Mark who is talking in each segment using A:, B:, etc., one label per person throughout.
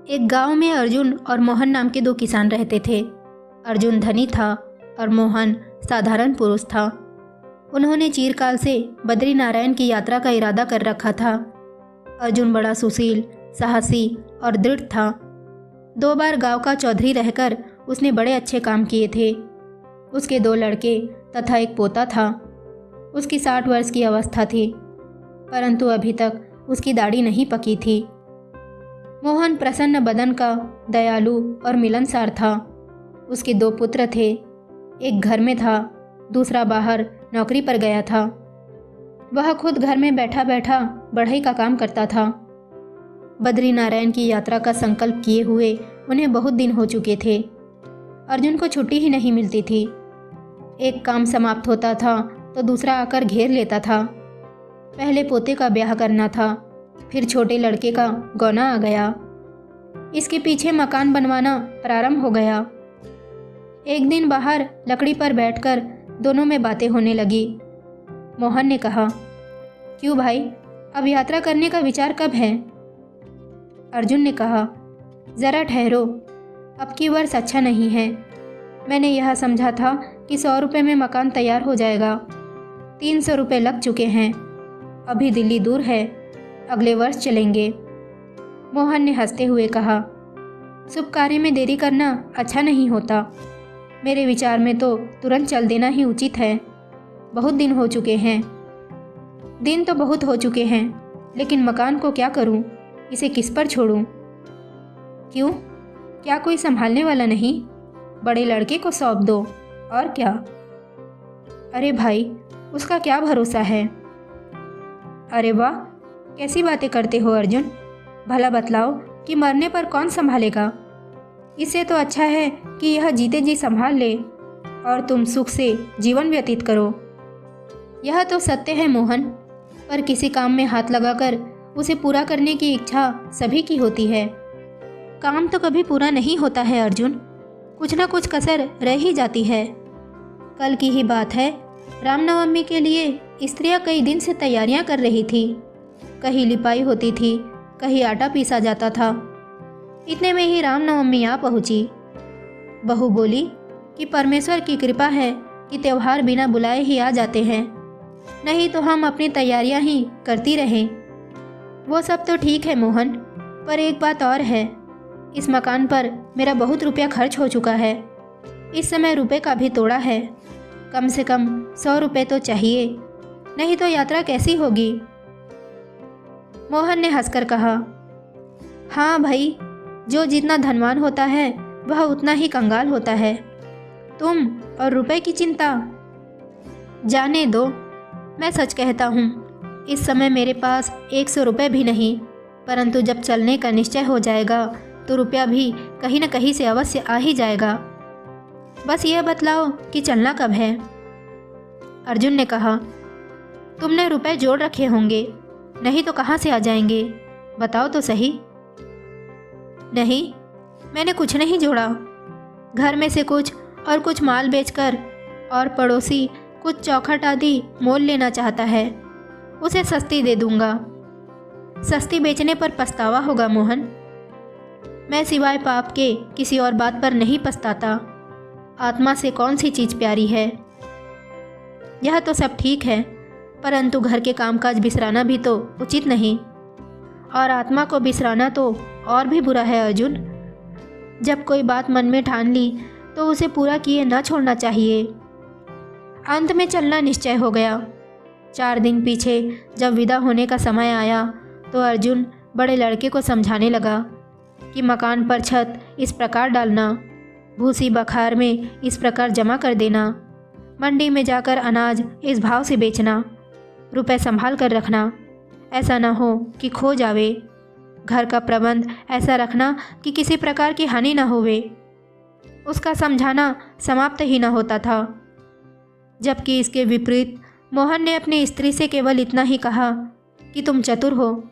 A: एक गांव में अर्जुन और मोहन नाम के दो किसान रहते थे। अर्जुन धनी था और मोहन साधारण पुरुष था। उन्होंने चिरकाल से बद्रीनारायण की यात्रा का इरादा कर रखा था। अर्जुन बड़ा सुशील, साहसी और दृढ़ था। 2 बार गांव का चौधरी रहकर उसने बड़े अच्छे काम किए थे। उसके 2 लड़के तथा एक पोता था। उसकी 60 वर्ष की अवस्था थी, परंतु अभी तक उसकी दाढ़ी नहीं पकी थी। मोहन प्रसन्न बदन का, दयालु और मिलनसार था। उसके 2 पुत्र थे। एक घर में था, दूसरा बाहर नौकरी पर गया था। वह खुद घर में बैठा बैठा बढ़ई का काम करता था। बद्रीनारायण की यात्रा का संकल्प किए हुए उन्हें बहुत दिन हो चुके थे। अर्जुन को छुट्टी ही नहीं मिलती थी। एक काम समाप्त होता था तो दूसरा आकर घेर लेता था। पहले पोते का ब्याह करना था, फिर छोटे लड़के का गौना आ गया। इसके पीछे मकान बनवाना प्रारंभ हो गया। एक दिन बाहर लकड़ी पर बैठकर दोनों में बातें होने लगी। मोहन ने कहा, क्यों भाई, अब यात्रा करने का विचार कब है? अर्जुन ने कहा, ज़रा ठहरो, अब की वर्ष अच्छा नहीं है। मैंने यह समझा था कि 100 रुपये में मकान तैयार हो जाएगा। 300 रुपये लग चुके हैं। अभी दिल्ली दूर है, अगले वर्ष चलेंगे। मोहन ने हंसते हुए कहा, शुभ कार्य में देरी करना अच्छा नहीं होता। मेरे विचार में तो तुरंत चल देना ही उचित है। बहुत दिन हो चुके हैं। दिन तो बहुत हो चुके हैं, लेकिन मकान को क्या करूं? इसे किस पर छोड़ूं? क्यों, क्या कोई संभालने वाला नहीं? बड़े लड़के को सौंप दो, और क्या? अरे भाई, उसका क्या भरोसा है? अरे वाह, कैसी बातें करते हो अर्जुन। भला बतलाओ कि मरने पर कौन संभालेगा? इससे तो अच्छा है कि यह जीते जी संभाल ले और तुम सुख से जीवन व्यतीत करो। यह तो सत्य है मोहन, पर किसी काम में हाथ लगाकर उसे पूरा करने की इच्छा सभी की होती है। काम तो कभी पूरा नहीं होता है अर्जुन, कुछ ना कुछ कसर रह ही जाती है। कल की ही बात है, रामनवमी के लिए स्त्रियां कई दिन से तैयारियां कर रही थी। कहीं लिपाई होती थी, कहीं आटा पीसा जाता था। इतने में ही रामनवमी आ पहुंची। बहू बोली कि परमेश्वर की कृपा है कि त्यौहार बिना बुलाए ही आ जाते हैं, नहीं तो हम अपनी तैयारियां ही करती रहें। वो सब तो ठीक है मोहन, पर एक बात और है। इस मकान पर मेरा बहुत रुपया खर्च हो चुका है। इस समय रुपए का भी तोड़ा है। कम से कम 100 रुपये तो चाहिए, नहीं तो यात्रा कैसी होगी? मोहन ने हंसकर कहा, हाँ भाई, जो जितना धनवान होता है वह उतना ही कंगाल होता है। तुम और रुपए की चिंता जाने दो। मैं सच कहता हूँ, इस समय मेरे पास 100 रुपये भी नहीं, परंतु जब चलने का निश्चय हो जाएगा तो रुपया भी कहीं न कहीं से अवश्य आ ही जाएगा। बस यह बतलाओ कि चलना कब है? अर्जुन ने कहा, तुमने रुपए जोड़ रखे होंगे, नहीं तो कहाँ से आ जाएंगे? बताओ तो सही। नहीं, मैंने कुछ नहीं जोड़ा। घर में से कुछ और कुछ माल बेचकर और पड़ोसी कुछ चौखट आदि मोल लेना चाहता है, उसे सस्ती दे दूंगा। सस्ती बेचने पर पछतावा होगा मोहन। मैं सिवाय पाप के किसी और बात पर नहीं पछताता। आत्मा से कौन सी चीज़ प्यारी है? यह तो सब ठीक है, परंतु घर के कामकाज बिसराना भी तो उचित नहीं, और आत्मा को बिसराना तो और भी बुरा है अर्जुन। जब कोई बात मन में ठान ली तो उसे पूरा किए न छोड़ना चाहिए। अंत में चलना निश्चय हो गया। 4 दिन पीछे जब विदा होने का समय आया तो अर्जुन बड़े लड़के को समझाने लगा कि मकान पर छत इस प्रकार डालना, भूसी बखार में इस प्रकार जमा कर देना, मंडी में जाकर अनाज इस भाव से बेचना, रुपए संभाल कर रखना, ऐसा ना हो कि खो जावे। घर का प्रबंध ऐसा रखना कि किसी प्रकार की हानि ना होवे। उसका समझाना समाप्त ही ना होता था। जबकि इसके विपरीत मोहन ने अपनी स्त्री से केवल इतना ही कहा कि तुम चतुर हो,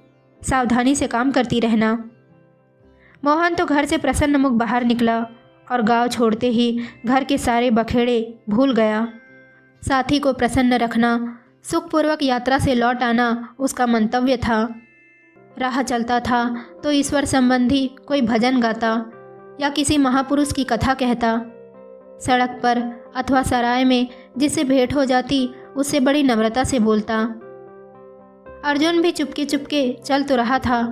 A: सावधानी से काम करती रहना। मोहन तो घर से प्रसन्न मुख बाहर निकला और गांव छोड़ते ही घर के सारे बखेड़े भूल गया। साथी को प्रसन्न रखना, सुखपूर्वक यात्रा से लौट आना उसका मंतव्य था। राह चलता था तो ईश्वर संबंधी कोई भजन गाता या किसी महापुरुष की कथा कहता। सड़क पर अथवा सराय में जिससे भेंट हो जाती उससे बड़ी नम्रता से बोलता। अर्जुन भी चुपके चुपके चल तो रहा था,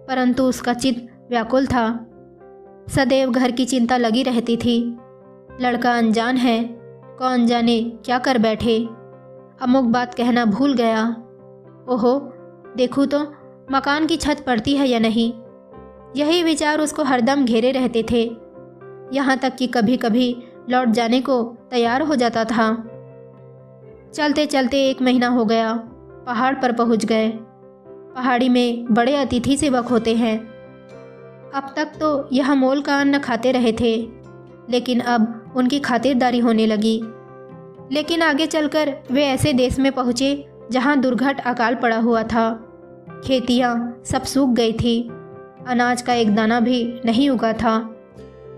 A: परंतु उसका चित्त व्याकुल था। सदैव घर की चिंता लगी रहती थी। लड़का अनजान है, कौन जाने क्या कर बैठे, अमुक बात कहना भूल गया। ओहो, देखूँ तो मकान की छत पड़ती है या नहीं। यही विचार उसको हरदम घेरे रहते थे। यहाँ तक कि कभी कभी लौट जाने को तैयार हो जाता था। चलते चलते 1 महीना हो गया। पहाड़ पर पहुँच गए। पहाड़ी में बड़े अतिथि सेवक होते हैं। अब तक तो यह मोल का अन्न खाते रहे थे, लेकिन अब उनकी खातिरदारी होने लगी। लेकिन आगे चलकर वे ऐसे देश में पहुँचे जहाँ दुर्घट अकाल पड़ा हुआ था। खेतियाँ सब सूख गई थी, अनाज का एक दाना भी नहीं उगा था।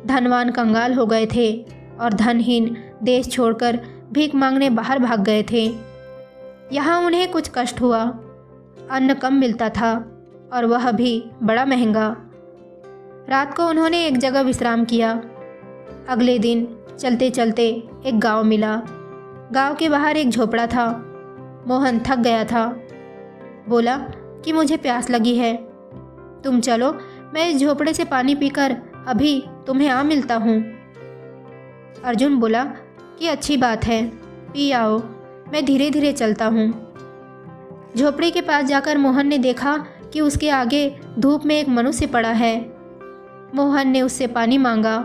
A: धनवान कंगाल हो गए थे और धनहीन देश छोड़कर भीख मांगने बाहर भाग गए थे। यहाँ उन्हें कुछ कष्ट हुआ। अन्न कम मिलता था और वह भी बड़ा महंगा। रात को उन्होंने एक जगह विश्राम किया। अगले दिन चलते चलते एक गांव मिला। गांव के बाहर एक झोपड़ा था। मोहन थक गया था। बोला कि मुझे प्यास लगी है, तुम चलो, मैं इस झोपड़े से पानी पीकर अभी तुम्हें आ मिलता हूँ। अर्जुन बोला कि अच्छी बात है, पी आओ, मैं धीरे धीरे चलता हूँ। झोपड़ी के पास जाकर मोहन ने देखा कि उसके आगे धूप में एक मनुष्य पड़ा है। मोहन ने उससे पानी मांगा।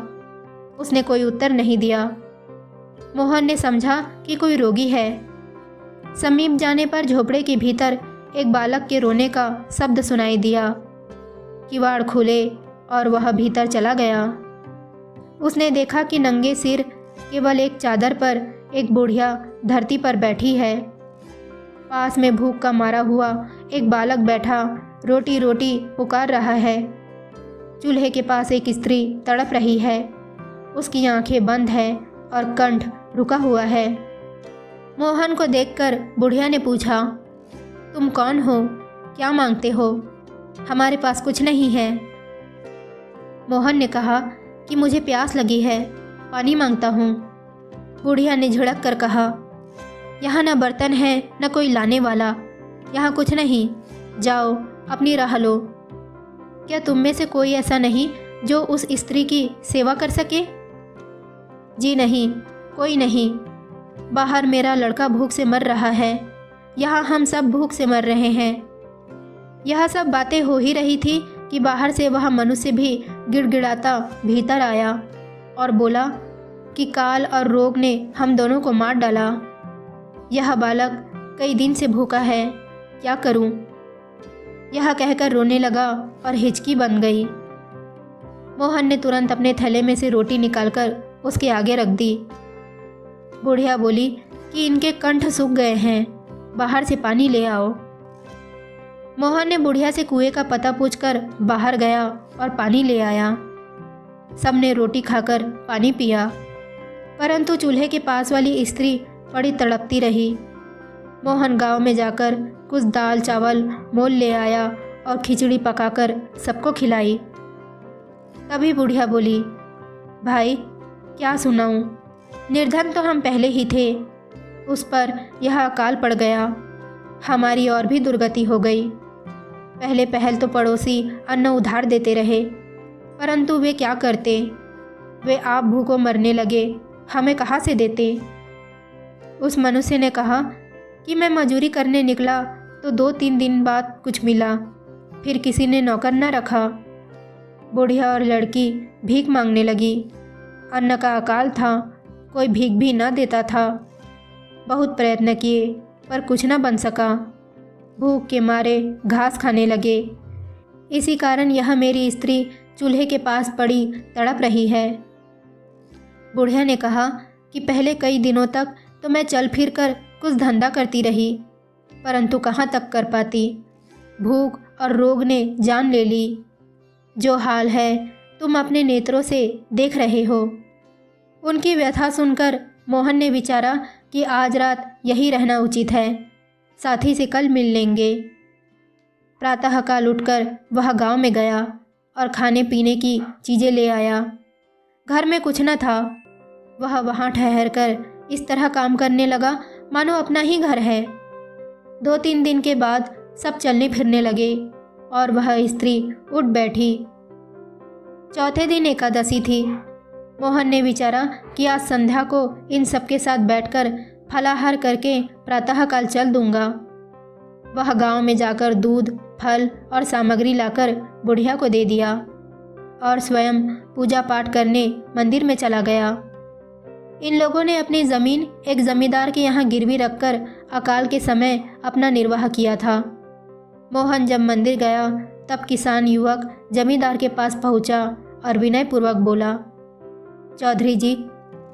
A: उसने कोई उत्तर नहीं दिया। मोहन ने समझा कि कोई रोगी है। समीप जाने पर झोपड़े के भीतर एक बालक के रोने का शब्द सुनाई दिया। किवाड़ खुले और वह भीतर चला गया। उसने देखा कि नंगे सिर केवल एक चादर पर एक बुढ़िया धरती पर बैठी है। पास में भूख का मारा हुआ एक बालक बैठा रोटी रोटी पुकार रहा है। चूल्हे के पास एक स्त्री तड़प रही है। उसकी आंखें बंद हैं और कंठ रुका हुआ है। मोहन को देखकर बुढ़िया ने पूछा, तुम कौन हो, क्या मांगते हो? हमारे पास कुछ नहीं है। मोहन ने कहा कि मुझे प्यास लगी है, पानी मांगता हूँ। बुढ़िया ने झिड़क कर कहा, यहाँ न बर्तन है न कोई लाने वाला, यहाँ कुछ नहीं, जाओ अपनी राह लो। क्या तुम में से कोई ऐसा नहीं जो उस स्त्री की सेवा कर सके? जी नहीं, कोई नहीं। बाहर मेरा लड़का भूख से मर रहा है, यहाँ हम सब भूख से मर रहे हैं। यह सब बातें हो ही रही थी कि बाहर से वह मनुष्य भी गिड़गिड़ाता भीतर आया और बोला कि काल और रोग ने हम दोनों को मार डाला। यह बालक कई दिन से भूखा है, क्या करूं? यह कहकर रोने लगा और हिचकी बन गई। मोहन ने तुरंत अपने थैले में से रोटी निकालकर उसके आगे रख दी। बुढ़िया बोली कि इनके कंठ सूख गए हैं, बाहर से पानी ले आओ। मोहन ने बुढ़िया से कुएं का पता पूछकर बाहर गया और पानी ले आया। सबने रोटी खाकर पानी पिया, परंतु चूल्हे के पास वाली स्त्री बड़ी तड़पती रही। मोहन गांव में जाकर कुछ दाल चावल मोल ले आया और खिचड़ी पकाकर सबको खिलाई। तभी बुढ़िया बोली, भाई क्या सुनाऊं, निर्धन तो हम पहले ही थे, उस पर यह अकाल पड़ गया, हमारी और भी दुर्गति हो गई। पहले पहल तो पड़ोसी अन्न उधार देते रहे, परंतु वे क्या करते, वे आप भूखों मरने लगे, हमें कहाँ से देते। उस मनुष्य ने कहा कि मैं मजूरी करने निकला तो 2-3 दिन बाद कुछ मिला, फिर किसी ने नौकर न रखा। बुढ़िया और लड़की भीख मांगने लगी। अन्न का अकाल था, कोई भीख भी न देता था। बहुत प्रयत्न किए पर कुछ न बन सका। भूख के मारे घास खाने लगे। इसी कारण यह मेरी स्त्री चूल्हे के पास पड़ी तड़प रही है। बुढ़िया ने कहा कि पहले कई दिनों तक तो मैं चल फिर कर कुछ धंधा करती रही, परंतु कहाँ तक कर पाती। भूख और रोग ने जान ले ली। जो हाल है तुम अपने नेत्रों से देख रहे हो। उनकी व्यथा सुनकर मोहन ने विचारा कि आज रात यही रहना उचित है, साथी से कल मिल लेंगे। प्रातःकाल उठकर वह गांव में गया और खाने पीने की चीज़ें ले आया। घर में कुछ न था। वह वहाँ ठहरकर इस तरह काम करने लगा मानो अपना ही घर है। 2-3 दिन के बाद सब चलने फिरने लगे और वह स्त्री उठ बैठी। चौथे दिन एकादशी थी। मोहन ने विचारा कि आज संध्या को इन सबके साथ बैठकर फलाहार करके प्रातःकाल चल दूंगा। वह गांव में जाकर दूध, फल और सामग्री लाकर बुढ़िया को दे दिया और स्वयं पूजा पाठ करने मंदिर में चला गया। इन लोगों ने अपनी ज़मीन एक जमींदार के यहाँ गिरवी रखकर अकाल के समय अपना निर्वाह किया था। मोहन जब मंदिर गया तब किसान युवक जमींदार के पास पहुँचा और विनयपूर्वक बोला, चौधरी जी,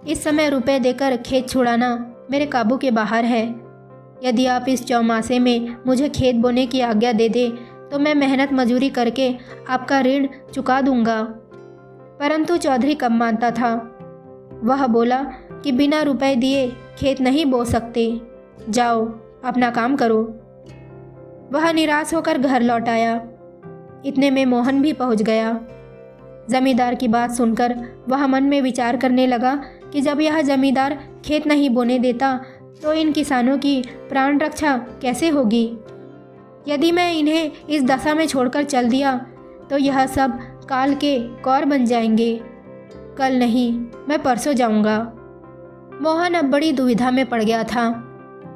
A: इस समय रुपए देकर खेत छुड़ाना मेरे काबू के बाहर है। यदि आप इस चौमासे में मुझे खेत बोने की आज्ञा दे दे तो मैं मेहनत मजूरी करके आपका ऋण चुका दूंगा। परंतु चौधरी कब मानता था। वह बोला कि बिना रुपए दिए खेत नहीं बो सकते, जाओ अपना काम करो। वह निराश होकर घर लौट आया। इतने में मोहन भी पहुंच गया। जमींदार की बात सुनकर वह मन में विचार करने लगा कि जब यह जमींदार खेत नहीं बोने देता तो इन किसानों की प्राण रक्षा कैसे होगी। यदि मैं इन्हें इस दशा में छोड़कर चल दिया तो यह सब काल के कौर बन जाएंगे। कल नहीं, मैं परसों जाऊंगा। मोहन अब बड़ी दुविधा में पड़ गया था।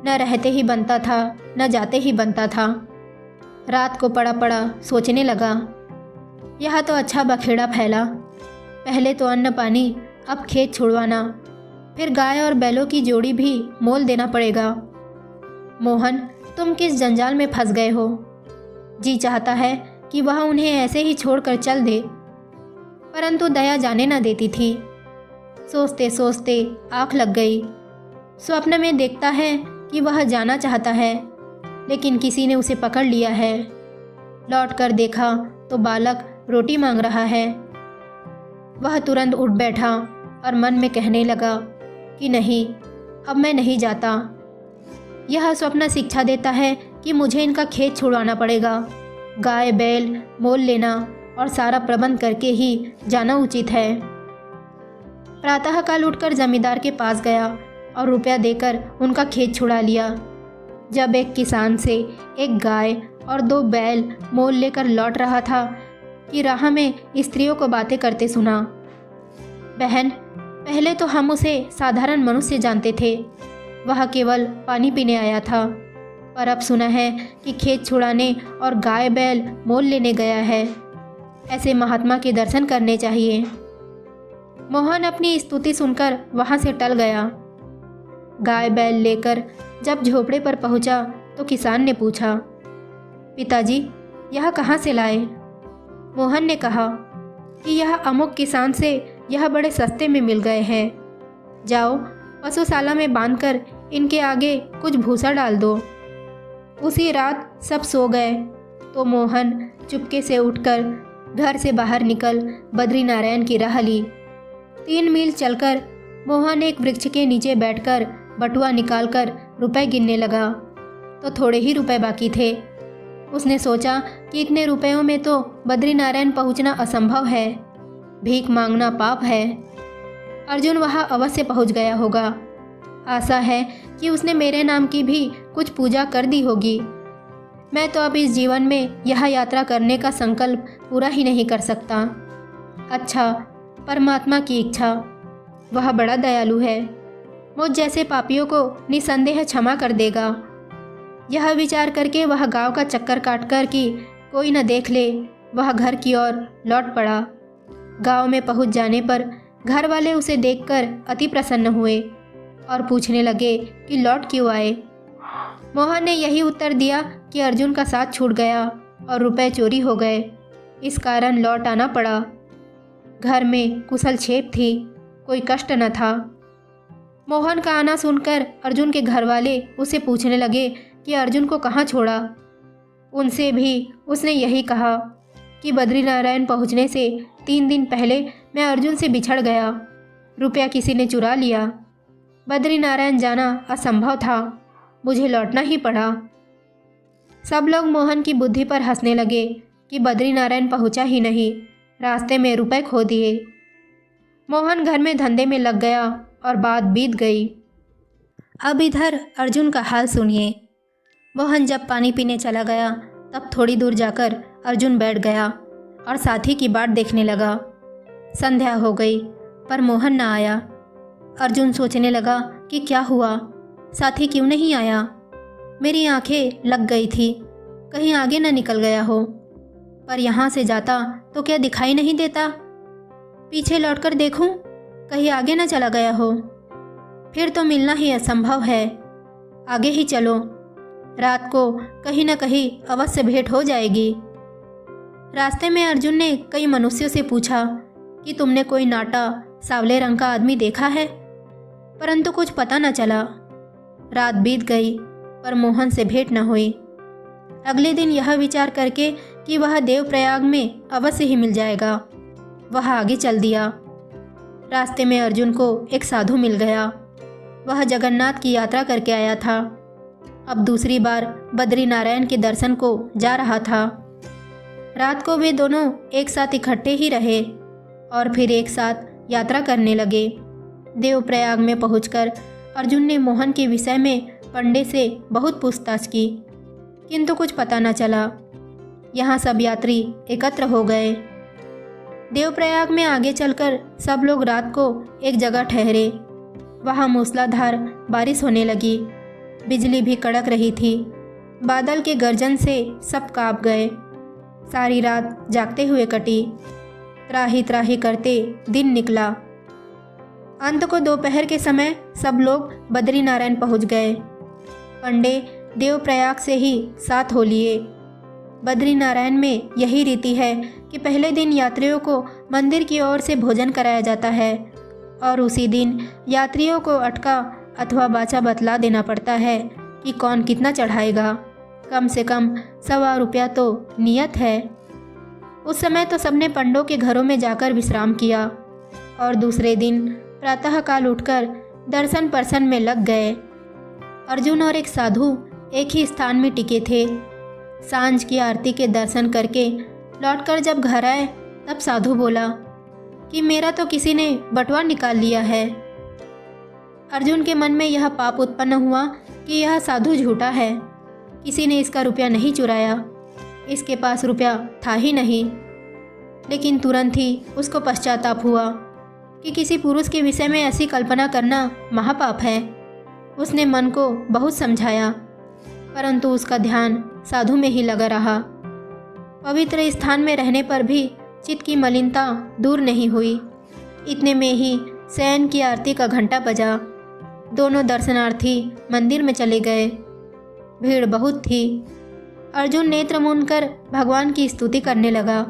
A: न रहते ही बनता था, न जाते ही बनता था। रात को पड़ा पड़ा सोचने लगा, यह तो अच्छा बखेड़ा फैला। पहले तो अन्न पानी, अब खेत छुड़वाना, फिर गाय और बैलों की जोड़ी भी मोल देना पड़ेगा। मोहन, तुम किस जंजाल में फंस गए हो। जी चाहता है कि वह उन्हें ऐसे ही छोड़कर चल दे, परंतु दया जाने न देती थी। सोचते सोचते आँख लग गई। स्वप्न में देखता है कि वह जाना चाहता है, लेकिन किसी ने उसे पकड़ लिया है। लौट कर देखा तो बालक रोटी मांग रहा है। वह तुरंत उठ बैठा और मन में कहने लगा कि नहीं, अब मैं नहीं जाता। यह स्वप्न शिक्षा देता है कि मुझे इनका खेत छुड़वाना पड़ेगा। गाय बैल मोल लेना और सारा प्रबंध करके ही जाना उचित है। प्रातःकाल उठकर जमींदार के पास गया और रुपया देकर उनका खेत छुड़ा लिया। जब एक किसान से एक गाय और 2 बैल मोल लेकर लौट रहा था कि राह में स्त्रियों को बातें करते सुना। बहन, पहले तो हम उसे साधारण मनुष्य जानते थे। वह केवल पानी पीने आया था, पर अब सुना है कि खेत छुड़ाने और गाय बैल मोल लेने गया है। ऐसे महात्मा के दर्शन करने चाहिए। मोहन अपनी स्तुति सुनकर वहाँ से टल गया। गाय बैल लेकर जब झोपड़े पर पहुँचा तो किसान ने पूछा, पिताजी, यह कहाँ से लाए। मोहन ने कहा कि यह अमुक किसान से यह बड़े सस्ते में मिल गए हैं। जाओ पशुशाला में बांधकर इनके आगे कुछ भूसा डाल दो। उसी रात सब सो गए तो मोहन चुपके से उठकर घर से बाहर निकल बद्रीनारायण की राह ली। 3 मील चलकर मोहन एक वृक्ष के नीचे बैठकर बटुआ निकालकर रुपए गिनने लगा तो थोड़े ही रुपए बाकी थे। उसने सोचा कि इतने रुपयों में तो बद्रीनारायण पहुंचना असंभव है, भीख मांगना पाप है। अर्जुन वहां अवश्य पहुंच गया होगा। आशा है कि उसने मेरे नाम की भी कुछ पूजा कर दी होगी। मैं तो अब इस जीवन में यह यात्रा करने का संकल्प पूरा ही नहीं कर सकता। अच्छा, परमात्मा की इच्छा, वह बड़ा दयालु है, मुझ जैसे पापियों को निसंदेह क्षमा कर देगा। यह विचार करके वह गांव का चक्कर काटकर कि कोई न देख ले, वह घर की ओर लौट पड़ा। गांव में पहुंच जाने पर घर वाले उसे देखकर अति प्रसन्न हुए और पूछने लगे कि लौट क्यों आए। मोहन ने यही उत्तर दिया कि अर्जुन का साथ छूट गया और रुपए चोरी हो गए, इस कारण लौट आना पड़ा। घर में कुशल छेप थी, कोई कष्ट न था। मोहन का आना सुनकर अर्जुन के घर वाले उसे पूछने लगे कि अर्जुन को कहाँ छोड़ा। उनसे भी उसने यही कहा कि बद्रीनारायण पहुँचने से 3 दिन पहले मैं अर्जुन से बिछड़ गया, रुपया किसी ने चुरा लिया। बद्रीनारायण जाना असंभव था, मुझे लौटना ही पड़ा। सब लोग मोहन की बुद्धि पर हंसने लगे कि बद्रीनारायण पहुंचा ही नहीं, रास्ते में रुपए खो दिए। मोहन घर में धंधे में लग गया और बात बीत गई। अब इधर अर्जुन का हाल सुनिए। मोहन जब पानी पीने चला गया तब थोड़ी दूर जाकर अर्जुन बैठ गया और साथी की बाट देखने लगा। संध्या हो गई पर मोहन ना आया। अर्जुन सोचने लगा कि क्या हुआ, साथी क्यों नहीं आया। मेरी आंखें लग गई थी, कहीं आगे न निकल गया हो, पर यहाँ से जाता तो क्या दिखाई नहीं देता। पीछे लौटकर देखूं, कहीं आगे न चला गया हो, फिर तो मिलना ही असंभव है। आगे ही चलो, रात को कहीं न कहीं अवश्य भेंट हो जाएगी। रास्ते में अर्जुन ने कई मनुष्यों से पूछा कि तुमने कोई नाटा सांवले रंग का आदमी देखा है, परंतु कुछ पता न चला। रात बीत गई पर मोहन से भेंट न हुई। अगले दिन यह विचार करके कि वह देवप्रयाग में अवश्य ही मिल जाएगा, वह आगे चल दिया। रास्ते में अर्जुन को एक साधु मिल गया। वह जगन्नाथ की यात्रा करके आया था। अब दूसरी बार बद्रीनारायण के दर्शन को जा रहा था। रात को वे दोनों एक साथ इकट्ठे ही रहे और फिर एक साथ यात्रा करने लगे। देवप्रयाग में पहुंचकर अर्जुन ने मोहन के विषय में पंडे से बहुत पूछताछ की, किंतु कुछ पता न चला। यहाँ सब यात्री एकत्र हो गए। देवप्रयाग में आगे चलकर सब लोग रात को एक जगह ठहरे। वहाँ मूसलाधार बारिश होने लगी, बिजली भी कड़क रही थी। बादल के गर्जन से सब काँप गए। सारी रात जागते हुए कटी। त्राही त्राही करते दिन निकला। अंत को दोपहर के समय सब लोग बद्रीनारायण पहुंच गए। पंडे देवप्रयाग से ही साथ हो लिए। बद्रीनारायण में यही रीति है कि पहले दिन यात्रियों को मंदिर की ओर से भोजन कराया जाता है और उसी दिन यात्रियों को अटका अथवा बाचा बतला देना पड़ता है कि कौन कितना चढ़ाएगा। कम से कम 125 रुपया तो नियत है। उस समय तो सबने पंडों के घरों में जाकर विश्राम किया और दूसरे दिन प्रातःकाल उठकर दर्शन परसन में लग गए। अर्जुन और एक साधु एक ही स्थान में टिके थे। सांझ की आरती के दर्शन करके लौटकर जब घर आए तब साधु बोला कि मेरा तो किसी ने बटुआ निकाल लिया है। अर्जुन के मन में यह पाप उत्पन्न हुआ कि यह साधु झूठा है, किसी ने इसका रुपया नहीं चुराया, इसके पास रुपया था ही नहीं। लेकिन तुरंत ही उसको पश्चाताप हुआ कि किसी पुरुष के विषय में ऐसी कल्पना करना महापाप है। उसने मन को बहुत समझाया, परंतु उसका ध्यान साधु में ही लगा रहा। पवित्र स्थान में रहने पर भी चित्त की मलिनता दूर नहीं हुई। इतने में ही शयन की आरती का घंटा बजा। दोनों दर्शनार्थी मंदिर में चले गए। भीड़ बहुत थी। अर्जुन नेत्र मूंद कर भगवान की स्तुति करने लगा,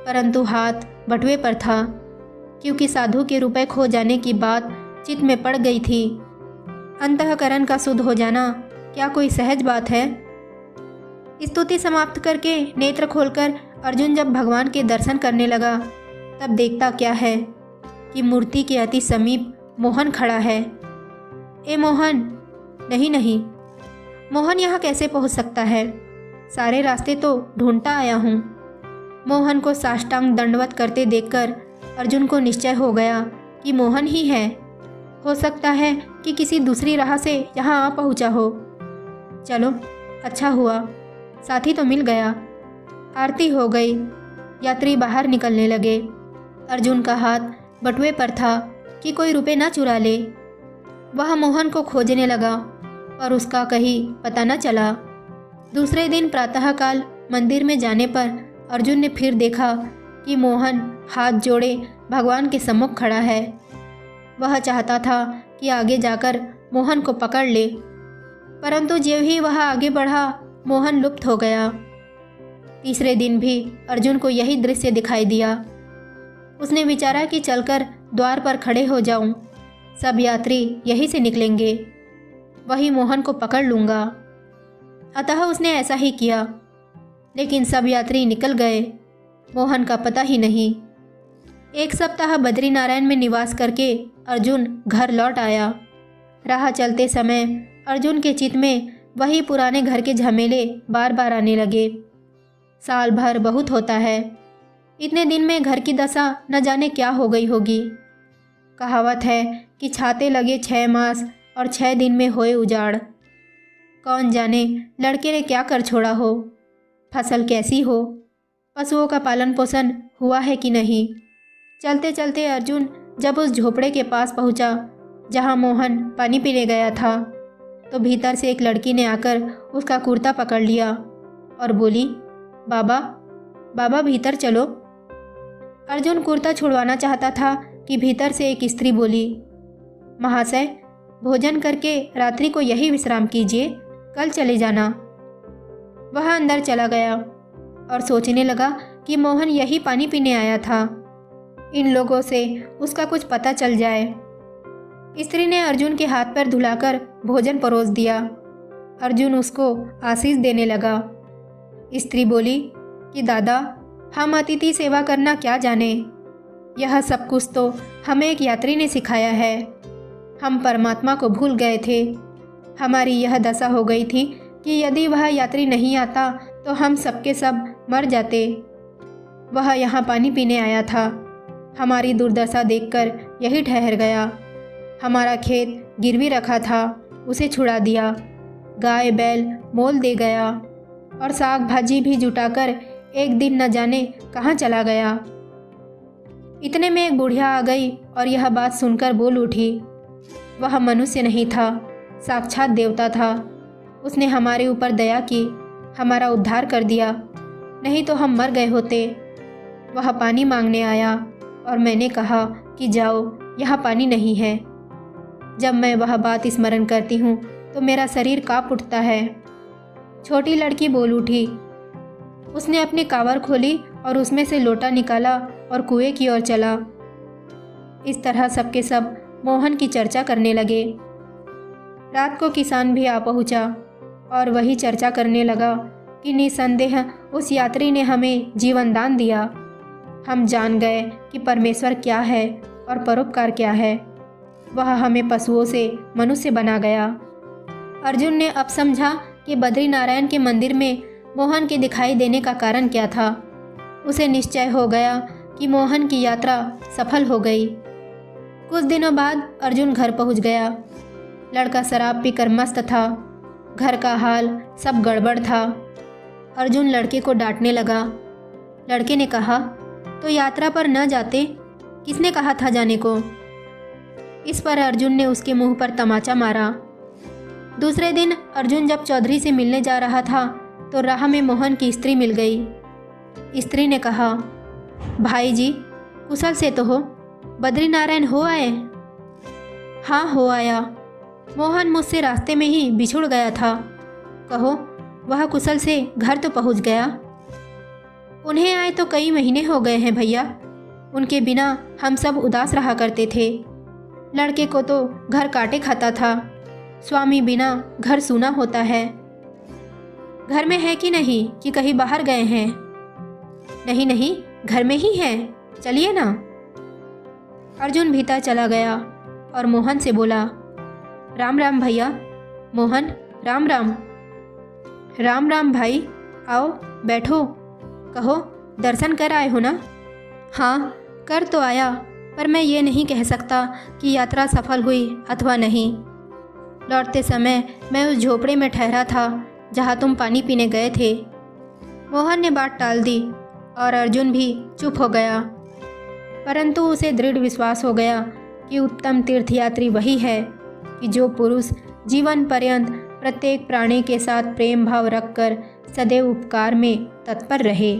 A: परंतु हाथ बटुए पर था, क्योंकि साधु के रुपए खो जाने की बात चित्त में पड़ गई थी। अंतःकरण का शुद्ध हो जाना क्या कोई सहज बात है। स्तुति समाप्त करके नेत्र खोलकर अर्जुन जब भगवान के दर्शन करने लगा तब देखता क्या है कि मूर्ति के अति समीप मोहन खड़ा है। ए मोहन, नहीं नहीं, मोहन यहाँ कैसे पहुँच सकता है? सारे रास्ते तो ढूंढता आया हूँ। मोहन को साष्टांग दंडवत करते देखकर अर्जुन को निश्चय हो गया कि मोहन ही है। हो सकता है कि किसी दूसरी राह से यहाँ आ पहुँचा हो। चलो, अच्छा हुआ, साथी तो मिल गया। आरती हो गई। यात्री बाहर निकलने लगे। अर्जुन का हाथ बटुए पर था कि कोई रुपए ना चुरा ले। वह मोहन को खोजने लगा पर उसका कहीं पता न चला। दूसरे दिन प्रातःकाल मंदिर में जाने पर अर्जुन ने फिर देखा कि मोहन हाथ जोड़े भगवान के सम्मुख खड़ा है। वह चाहता था कि आगे जाकर मोहन को पकड़ ले, परंतु ज्यों ही वह आगे बढ़ा मोहन लुप्त हो गया। तीसरे दिन भी अर्जुन को यही दृश्य दिखाई दिया। उसने विचारा कि चलकर द्वार पर खड़े हो जाऊं, सब यात्री यहीं से निकलेंगे, वही मोहन को पकड़ लूँगा। अतः उसने ऐसा ही किया, लेकिन सब यात्री निकल गए। मोहन का पता ही नहीं। एक सप्ताह बद्रीनारायण में निवास करके अर्जुन घर लौट आया। राह चलते समय अर्जुन के चित्त में वही पुराने घर के झमेले बार बार आने लगे। साल भर बहुत होता है, इतने दिन में घर की दशा न जाने क्या हो गई होगी। कहावत है कि छाते लगे 6 मास और 6 दिन में होए उजाड़। कौन जाने लड़के ने क्या कर छोड़ा हो, फसल कैसी हो, पशुओं का पालन पोषण हुआ है कि नहीं। चलते चलते अर्जुन जब उस झोपड़े के पास पहुंचा जहां मोहन पानी पीने गया था, तो भीतर से एक लड़की ने आकर उसका कुर्ता पकड़ लिया और बोली, बाबा बाबा भीतर चलो। अर्जुन कुर्ता छुड़वाना चाहता था कि भीतर से एक स्त्री बोली, महाशय भोजन करके रात्रि को यही विश्राम कीजिए, कल चले जाना। वह अंदर चला गया और सोचने लगा कि मोहन यही पानी पीने आया था, इन लोगों से उसका कुछ पता चल जाए। स्त्री ने अर्जुन के हाथ पैर धुलाकर भोजन परोस दिया। अर्जुन उसको आशीष देने लगा। स्त्री बोली कि दादा, हम अतिथि सेवा करना क्या जाने, यह सब कुछ तो हमें एक यात्री ने सिखाया है। हम परमात्मा को भूल गए थे। हमारी यह दशा हो गई थी कि यदि वह यात्री नहीं आता तो हम सबके सब मर जाते। वह यहाँ पानी पीने आया था, हमारी दुर्दशा देखकर यही ठहर गया। हमारा खेत गिरवी रखा था, उसे छुड़ा दिया, गाय बैल मोल दे गया और साग भाजी भी जुटाकर एक दिन न जाने कहाँ चला गया। इतने में एक बुढ़िया आ गई और यह बात सुनकर बोल उठी, वह मनुष्य नहीं था, साक्षात देवता था। उसने हमारे ऊपर दया की, हमारा उद्धार कर दिया, नहीं तो हम मर गए होते। वह पानी मांगने आया और मैंने कहा कि जाओ, यहाँ पानी नहीं है। जब मैं वह बात स्मरण करती हूँ तो मेरा शरीर काँप उठता है। छोटी लड़की बोल उठी। उसने अपनी कांवर खोली और उसमें से लोटा निकाला और कुएं की ओर चला। इस तरह सबके सब मोहन की चर्चा करने लगे। रात को किसान भी आ पहुंचा और वही चर्चा करने लगा कि निसंदेह उस यात्री ने हमें जीवन दान दिया। हम जान गए कि परमेश्वर क्या है और परोपकार क्या है। वह हमें पशुओं से मनुष्य बना गया। अर्जुन ने अब समझा कि बद्रीनारायण के मंदिर में मोहन के दिखाई देने का कारण क्या था। उसे निश्चय हो गया कि मोहन की यात्रा सफल हो गई। कुछ दिनों बाद अर्जुन घर पहुंच गया। लड़का शराब पीकर मस्त था, घर का हाल सब गड़बड़ था। अर्जुन लड़के को डांटने लगा। लड़के ने कहा, तो यात्रा पर न जाते, किसने कहा था जाने को। इस पर अर्जुन ने उसके मुंह पर तमाचा मारा। दूसरे दिन अर्जुन जब चौधरी से मिलने जा रहा था तो राह में मोहन की स्त्री मिल गई। स्त्री ने कहा, भाई जी कुशल से तो हो, बद्रीनारायण हो आए। हाँ हो आया, मोहन मुझसे रास्ते में ही बिछुड़ गया था। कहो वह कुशल से घर तो पहुंच गया। उन्हें आए तो कई महीने हो गए हैं भैया, उनके बिना हम सब उदास रहा करते थे। लड़के को तो घर काटे खाता था, स्वामी बिना घर सूना होता है। घर में है कि नहीं कि कहीं बाहर गए हैं। नहीं नहीं, घर में ही है, चलिए ना। अर्जुन भीतर चला गया और मोहन से बोला, राम राम भैया। मोहन, राम राम। राम राम भाई, आओ बैठो। कहो दर्शन कर आए हो ना। हाँ कर तो आया, पर मैं ये नहीं कह सकता कि यात्रा सफल हुई अथवा नहीं। लौटते समय मैं उस झोपड़े में ठहरा था जहाँ तुम पानी पीने गए थे। मोहन ने बात टाल दी और अर्जुन भी चुप हो गया, परंतु उसे दृढ़ विश्वास हो गया कि उत्तम तीर्थयात्री वही है कि जो पुरुष जीवन पर्यंत प्रत्येक प्राणी के साथ प्रेम भाव रखकर सदैव उपकार में तत्पर रहे।